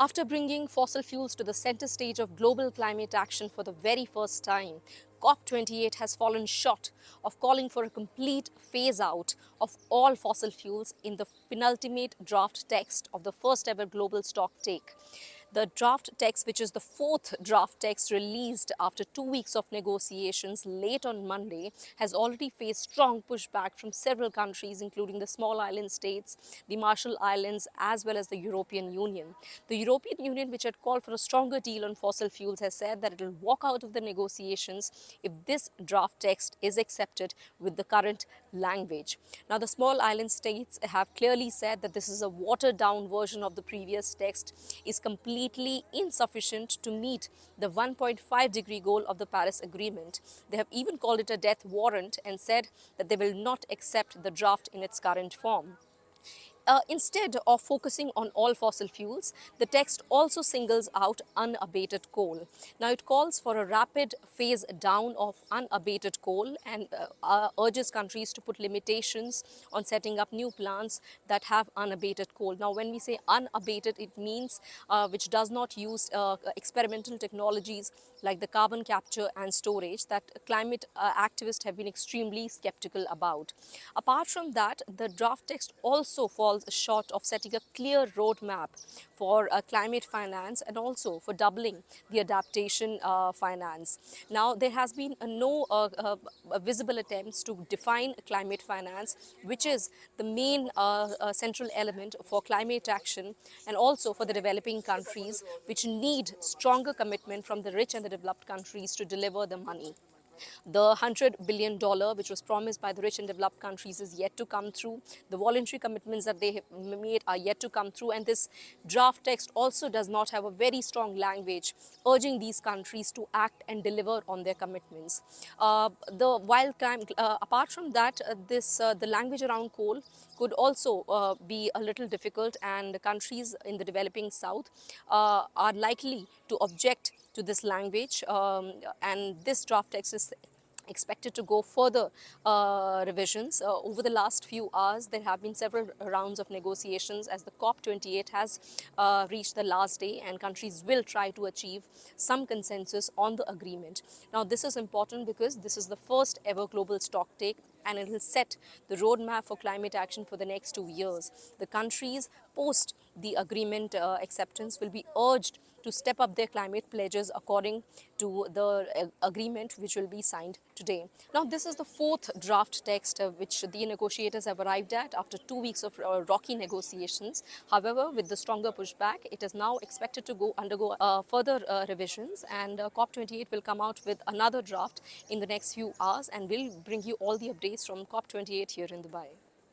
After bringing fossil fuels to the center stage of global climate action for the very first time, COP28 has fallen short of calling for a complete phase-out of all fossil fuels in the penultimate draft text of the first ever global stocktake. The draft text, which is the fourth draft text released after 2 weeks of negotiations late on Monday, has already faced strong pushback from several countries, including the small island states, the Marshall Islands, as well as the European Union. The European Union, which had called for a stronger deal on fossil fuels, has said that it will walk out of the negotiations if this draft text is accepted with the current language. Now, the small island states have clearly said that this is a watered-down version of the previous text, is completely insufficient to meet the 1.5-degree goal of the Paris Agreement. They have even called it a death warrant and said that they will not accept the draft in its current form. Instead of focusing on all fossil fuels, the text also singles out unabated coal. Now, it calls for a rapid phase down of unabated coal and urges countries to put limitations on setting up new plants that have unabated coal. Now, when we say unabated, it means which does not use experimental technologies like the carbon capture and storage that climate activists have been extremely skeptical about. Apart from that, the draft text also falls short of setting a clear roadmap for climate finance and also for doubling the adaptation finance. Now, there has been no visible attempts to define climate finance, which is the main central element for climate action and also for the developing countries, which need stronger commitment from the rich and the developed countries to deliver the money. The $100 billion which was promised by the rich and developed countries is yet to come through. The voluntary commitments that they have made are yet to come through, and this draft text also does not have a very strong language urging these countries to act and deliver on their commitments. Apart from that, the language around coal could also be a little difficult, and countries in the developing south are likely to object to this language, and this draft text is expected to go further revisions. Over the last few hours, there have been several rounds of negotiations as the COP28 has reached the last day, and countries will try to achieve some consensus on the agreement. Now, this is important because this is the first ever global stocktake, and it will set the roadmap for climate action for the next 2 years. The countries post the agreement acceptance will be urged to step up their climate pledges according to the agreement which will be signed today. Now, this is the fourth draft text which the negotiators have arrived at after 2 weeks of rocky negotiations. However, with the stronger pushback, it is now expected to undergo further revisions, and COP28 will come out with another draft in the next few hours, and will bring you all the updates from COP28 here in Dubai.